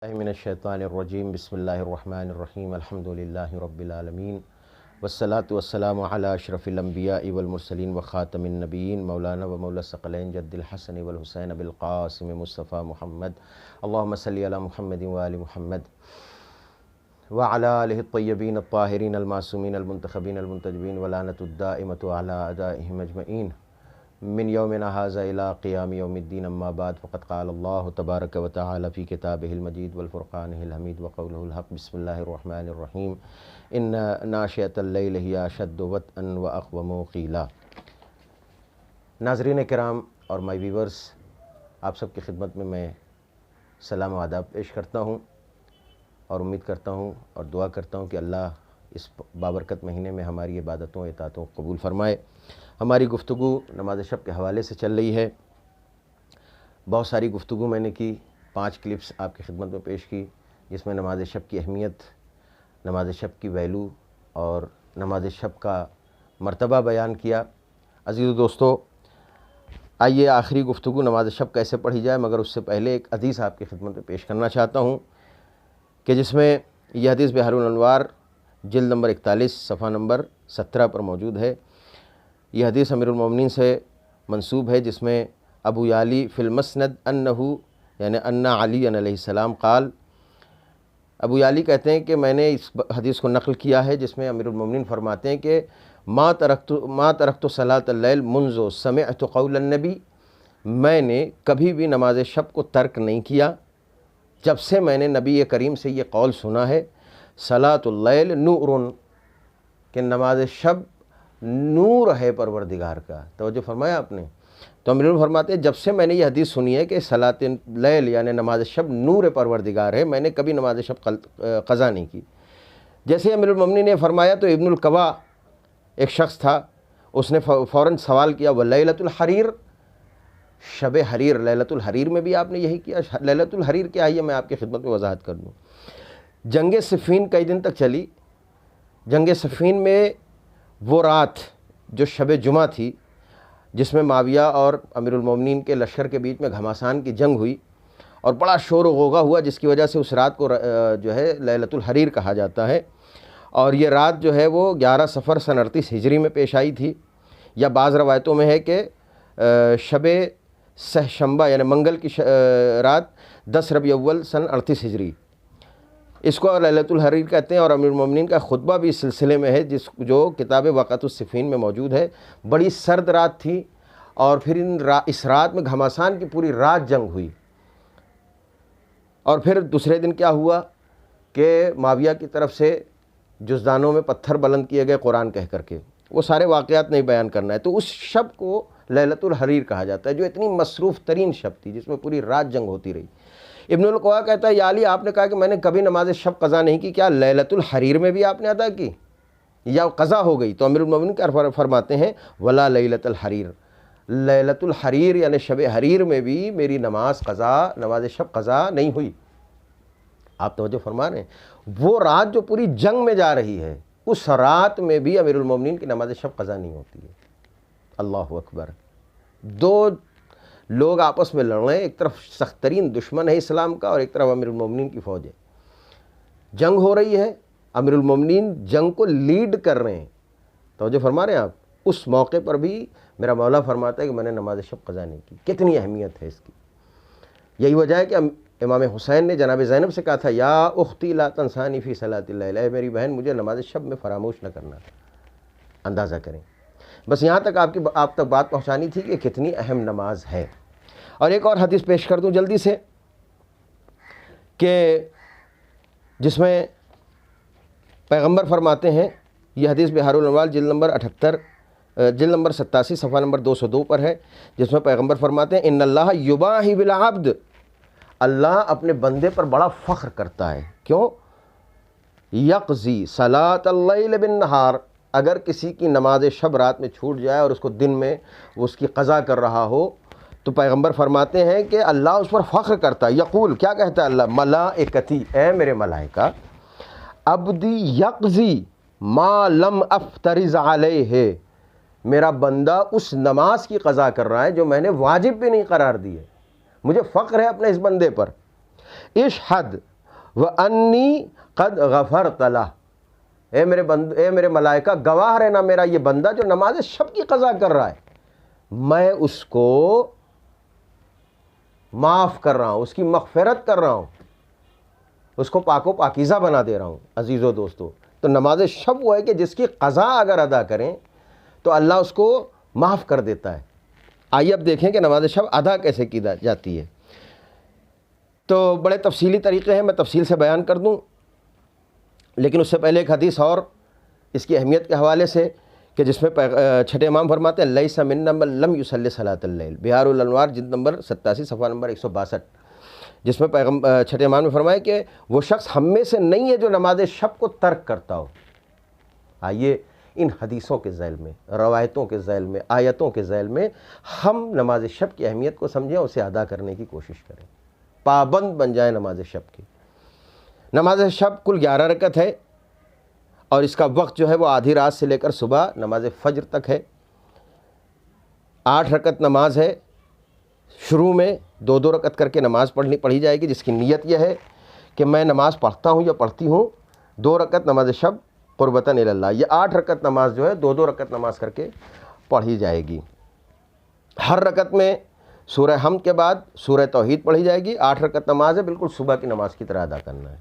من الشیطان الرجیم بسم اللہ الرحمن الرحیم الحمد للہ رب العالمین والصلاة والسلام علی اشرف الانبیاء والمرسلین وخاتم النبیین مولانا و مولا الثقلین جد الحسن والحسین بالقاسم مصطفیٰ محمد اللہم صلی علی محمد وآل محمد وعلی آلہ الطیبین الطاہرین المعصومین المنتخبین المنتجبین ولعنۃ الدائمۃ علی اعدائہم اجمعین من یومنا ھذا الی قیام یوم الدین اما بعد فقد قال اللہ تبارک و تعالی فی کتابہ المجید والفرقانہ الحمید وقولہ الحق بسم اللہ الرحمن الرحیم ان ناشئۃ اللیل ہی اشد وطئا واقوم قیلا۔ ناظرین کرام اور مائی ویورز، آپ سب کی خدمت میں سلام و آداب پیش کرتا ہوں اور امید کرتا ہوں اور دعا کرتا ہوں کہ اللہ اس بابرکت مہینے میں ہماری عبادتوں اطاعتوں کو قبول فرمائے۔ ہماری گفتگو نماز شب کے حوالے سے چل رہی ہے۔ بہت ساری گفتگو میں نے کی، 5 کلپس آپ کی خدمت میں پیش کی، جس میں نماز شب کی اہمیت، نماز شب کی ویلو اور نماز شب کا مرتبہ بیان کیا۔ عزیز و دوستو، آئیے آخری گفتگو نماز شب کیسے پڑھی جائے، مگر اس سے پہلے ایک حدیث آپ کی خدمت میں پیش کرنا چاہتا ہوں کہ جس میں یہ حدیث بحر الانوار جلد نمبر 41 صفحہ نمبر 17 پر موجود ہے۔ یہ حدیث امیر المومنین سے منسوب ہے، جس میں ابو یعلی فی المسند یعنی ان علی علیہ السلام قال، ابو یعلی کہتے ہیں کہ میں نے اس حدیث کو نقل کیا ہے، جس میں امیر المومنین فرماتے ہیں کہ ما ترکت صلاۃ اللیل منذ سمعت قول النبی، میں نے کبھی بھی نماز شب کو ترک نہیں کیا جب سے میں نے نبی کریم سے یہ قول سنا ہے، صلاۃ اللیل نور، کہ نماز شب نور ہے پروردگار کا۔ توجہ فرمایا آپ نے؟ تو امیر فرماتے ہیں جب سے میں نے یہ حدیث سنی ہے کہ صلاۃ اللیل یعنی نماز شب نور پروردگار ہے، میں نے کبھی نماز شب قضا نہیں کی۔ جیسے امیر المومنین نے فرمایا تو ابن القوا ایک شخص تھا، اس نے فوراً سوال کیا، ولیلۃ الحریر، شب حریر، لیلۃ الحریر میں بھی آپ نے یہی کیا؟ لیلۃ الحریر کیا ہے، یہ میں آپ کی خدمت میں وضاحت کر دوں۔ جنگ صفین کئی دن تک چلی۔ جنگ صفین میں وہ رات جو شب جمعہ تھی، جس میں معاویہ اور امیر المومنین کے لشکر کے بیچ میں گھماسان کی جنگ ہوئی اور بڑا شور و غوغا ہوا، جس کی وجہ سے اس رات کو جو ہے لیلۃ الحریر کہا جاتا ہے۔ اور یہ رات جو ہے وہ 11 صفر سن 38 ہجری میں پیش آئی تھی، یا بعض روایتوں میں ہے کہ شب سہشنبہ یعنی منگل کی رات 10 ربیع اول سن 38 ہجری، اس کو لیلۃ الحریر کہتے ہیں۔ اور امیر المومنین کا خطبہ بھی اس سلسلے میں ہے، جو کتاب واقعۃ الصفین میں موجود ہے۔ بڑی سرد رات تھی، اور پھر اس رات میں گھماسان کی پوری رات جنگ ہوئی۔ اور پھر دوسرے دن کیا ہوا کہ معاویہ کی طرف سے جزدانوں میں پتھر بلند کیے گئے قرآن کہہ کر کے، وہ سارے واقعات نہیں بیان کرنا ہے۔ تو اس شب کو لیلۃ الحریر کہا جاتا ہے، جو اتنی مصروف ترین شب تھی، جس میں پوری رات جنگ ہوتی رہی۔ ابن القوا کہتا ہے، یا علی آپ نے کہا کہ میں نے کبھی نماز شب قضا نہیں کی، کیا لیلۃ الحریر میں بھی آپ نے ادا کی یا قضا ہو گئی؟ تو امیر المومنین کیا فرماتے ہیں، ولا لیلۃ الحریر، لیلۃ الحریر یعنی شب حریر میں بھی میری نماز شب قضا نہیں ہوئی۔ آپ توجہ فرما رہے ہیں؟ وہ رات جو پوری جنگ میں جا رہی ہے، اس رات میں بھی امیر المومنین کی نماز شب قضا نہیں ہوتی ہے۔ اللہ اکبر! دو لوگ آپس میں لڑ رہے ہیں، ایک طرف سخت ترین دشمن ہے اسلام کا، اور ایک طرف امیر المومنین کی فوج ہے۔ جنگ ہو رہی ہے، امیر المومنین جنگ کو لیڈ کر رہے ہیں۔ توجہ فرما رہے ہیں آپ؟ اس موقع پر بھی میرا مولا فرماتا ہے کہ میں نے نماز شب قضا نہیں کی۔ کتنی اہمیت ہے اس کی! یہی وجہ ہے کہ امام حسین نے جناب زینب سے کہا تھا، یا اختی لا تنسانی فی صلاۃ اللیل، اے میری بہن مجھے نماز شب میں فراموش نہ کرنا۔ اندازہ کریں، بس یہاں تک آپ تک بات پہنچانی تھی کہ کتنی اہم نماز ہے۔ اور ایک اور حدیث پیش کر دوں جلدی سے، کہ جس میں پیغمبر فرماتے ہیں، یہ حدیث بحر الانوار جلد نمبر 87 صفحہ نمبر 202 پر ہے، جس میں پیغمبر فرماتے ہیں، ان اللہ یباہی بالعبد، اللہ اپنے بندے پر بڑا فخر کرتا ہے۔ کیوں؟ یقضی صلاۃ اللیل بالنہار، اگر کسی کی نماز شب رات میں چھوٹ جائے اور اس کو دن میں اس کی قضا کر رہا ہو، تو پیغمبر فرماتے ہیں کہ اللہ اس پر فخر کرتا ہے۔ یقول، کیا کہتا ہے اللہ؟ ملائکتی، اے میرے ملائکہ، عبدی یقضی ما لم افترض علیہ، میرا بندہ اس نماز کی قضا کر رہا ہے جو میں نے واجب بھی نہیں قرار دی ہے۔ مجھے فخر ہے اپنے اس بندے پر۔ اشہد وَأَنِّي قَدْ غَفَرْتُ لَهُ، اے میرے ملائکہ گواہ رہنا، میرا یہ بندہ جو نماز شب کی قضا کر رہا ہے میں اس کو معاف کر رہا ہوں، اس کی مغفرت کر رہا ہوں، اس کو پاک و پاکیزہ بنا دے رہا ہوں۔ عزیزو دوستو، تو نماز شب وہ ہے کہ جس کی قضا اگر ادا کریں تو اللہ اس کو معاف کر دیتا ہے۔ آئیے اب دیکھیں کہ نماز شب ادا کیسے کی جاتی ہے۔ تو بڑے تفصیلی طریقے ہیں، میں تفصیل سے بیان کر دوں، لیکن اس سے پہلے ایک حدیث اور اس کی اہمیت کے حوالے سے کہ جس میں چھٹے امام فرماتے ہیں لیس منا من لم یصلی صلاۃ اللیل، بہار الانوار جلد نمبر 87 صفحہ نمبر 162، جس میں چھٹے امام نے فرمایا کہ وہ شخص ہم میں سے نہیں ہے جو نماز شب کو ترک کرتا ہو۔ آئیے ان حدیثوں کے ذیل میں، روایتوں کے ذیل میں، آیتوں کے ذیل میں ہم نماز شب کی اہمیت کو سمجھیں، اسے ادا کرنے کی کوشش کریں، پابند بن جائیں نماز شب کی۔ نماز شب کل 11 رکعت ہے، اور اس کا وقت جو ہے وہ آدھی رات سے لے کر صبح نماز فجر تک ہے۔ 8 رکعت نماز ہے، شروع میں 2 رکعت کر کے نماز پڑھی جائے گی، جس کی نیت یہ ہے کہ میں نماز پڑھتا ہوں یا پڑھتی ہوں 2 رکعت نماز شب قربتاً الی اللہ۔ یہ 8 رکعت نماز جو ہے 2 رکعت نماز کر کے پڑھی جائے گی۔ ہر رکعت میں سورہ حمد کے بعد سورہ توحید پڑھی جائے گی۔ 8 رکعت نماز ہے، بالکل صبح کی نماز کی طرح ادا کرنا ہے۔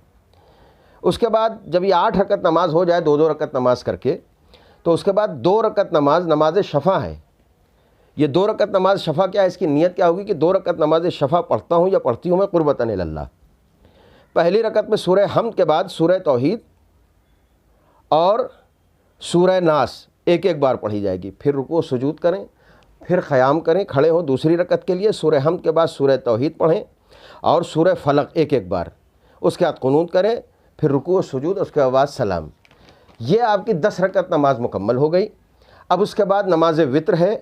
اس کے بعد جب یہ 8 رکعت نماز ہو جائے 2 رکعت نماز کر کے، تو اس کے بعد 2 رکعت نماز شفع ہے۔ یہ 2 رکعت نماز شفع کیا ہے، اس کی نیت کیا ہوگی کہ 2 رکعت نماز شفع پڑھتا ہوں یا پڑھتی ہوں میں قربتاً الی اللہ۔ پہلی رکعت میں سورہ حمد کے بعد سورہ توحید اور سورہ ناس ایک بار پڑھی جائے گی، پھر رکوع سجود کریں، پھر قیام کریں، کھڑے ہوں دوسری رکعت کے لیے، سورہ حمد کے بعد سورہ توحید پڑھیں اور سورہ فلق ایک بار، اس کے بعد قنوت کریں، پھر رکوع سجود، اس کے بعد سلام۔ یہ آپ کی 10 رکعت نماز مکمل ہو گئی۔ اب اس کے بعد نماز وتر ہے۔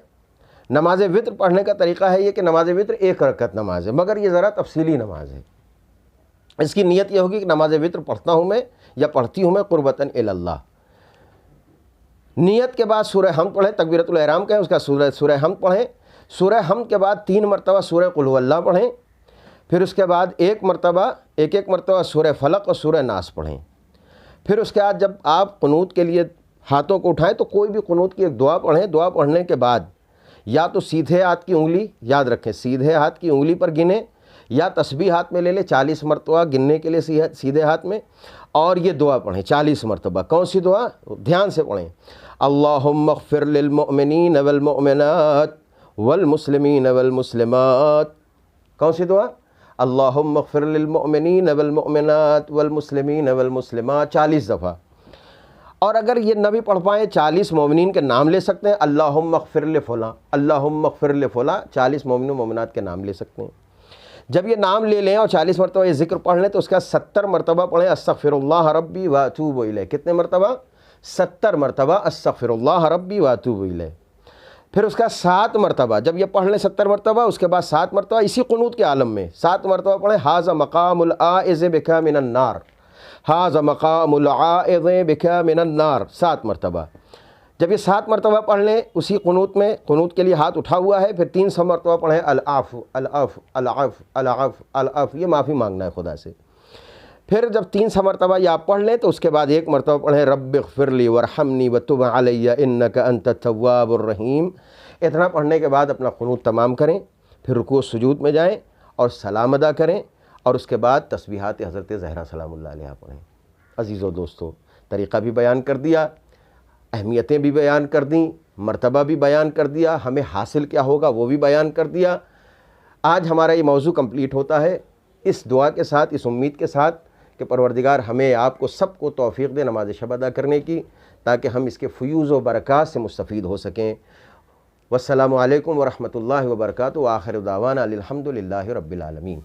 نماز وتر پڑھنے کا طریقہ ہے یہ کہ نماز وتر 1 رکعت نماز ہے، مگر یہ ذرا تفصیلی نماز ہے۔ اس کی نیت یہ ہوگی کہ نماز وتر پڑھتا ہوں میں یا پڑھتی ہوں میں قربتاً الی اللہ۔ نیت کے بعد سورہ حمد پڑھیں، تکبیرۃ الاحرام کہیں، اس کا سورہ حمد پڑھیں۔ سورہ حمد کے بعد 3 مرتبہ سورہ قل هو اللہ پڑھیں، پھر اس کے بعد ایک مرتبہ سورہ فلق اور سورہ ناس پڑھیں۔ پھر اس کے بعد جب آپ قنوت کے لیے ہاتھوں کو اٹھائیں تو کوئی بھی قنوت کی ایک دعا پڑھیں۔ دعا پڑھنے کے بعد یا تو سیدھے ہاتھ کی انگلی، یاد رکھیں سیدھے ہاتھ کی انگلی پر گنیں، یا تسبیح ہاتھ میں لے لیں 40 مرتبہ گننے کے لیے سیدھے ہاتھ میں، اور یہ دعا پڑھیں 40 مرتبہ۔ کون سی دعا؟ دھیان سے پڑھیں۔ اللہم اغفر للمؤمنین والمؤمنات والمسلمین والمسلمات۔ کون سی دعا؟ اللہم اغفر للمؤمنین والمؤمنات والمسلمین والمسلمات 40 دفعہ۔ اور اگر یہ نہ بھی پڑھ پائیں 40 مومنین کے نام لے سکتے ہیں، اللہم اغفر لفلاں، اللہم اغفر لفلاں، 40 مومنین و مومنات کے نام لے سکتے ہیں۔ جب یہ نام لے لیں اور 40 مرتبہ یہ ذکر پڑھ لیں تو اس کا 70 مرتبہ پڑھیں استغفر اللہ ربی واتوب الیہ۔ کتنے مرتبہ؟ 70 مرتبہ استغفر اللہ ربی واتوب الیہ۔ پھر اس کا 7 مرتبہ جب یہ پڑھ لیں 70 مرتبہ، اس کے بعد 7 مرتبہ اسی قنوت کے عالم میں 7 مرتبہ پڑھیں ھذا مقام العائذ بک من النار، ھذا مقام العائذ بک من النار 7 مرتبہ۔ جب یہ 7 مرتبہ پڑھ لیں اسی قنوت میں، قنوت کے لیے ہاتھ اٹھا ہوا ہے، پھر 300 مرتبہ پڑھیں العفو العفو العفو العفو العفو، یہ معافی مانگنا ہے خدا سے۔ پھر جب 300 مرتبہ یہ آپ پڑھ لیں تو اس کے بعد 1 مرتبہ پڑھیں رب اغفر لی وارحمنی وتب علی انک انت التواب الرحیم۔ اتنا پڑھنے کے بعد اپنا قنوت تمام کریں، پھر رکوع سجود میں جائیں اور سلام ادا کریں، اور اس کے بعد تسبیحات حضرت زہرا سلام اللہ علیہا پڑھیں۔ عزیزو دوستو، طریقہ بھی بیان کر دیا، اہمیتیں بھی بیان کر دیں، مرتبہ بھی بیان کر دیا، ہمیں حاصل کیا ہوگا وہ بھی بیان کر دیا۔ آج ہمارا یہ موضوع کمپلیٹ ہوتا ہے اس دعا کے ساتھ، اس امید کے ساتھ کہ پروردگار ہمیں آپ کو سب کو توفیق دے نماز شب ادا کرنے کی، تاکہ ہم اس کے فیوز و برکات سے مستفید ہو سکیں۔ والسلام علیکم ورحمۃ اللہ وبرکاتہ، وآخر دعوانا الحمد للہ رب العالمین۔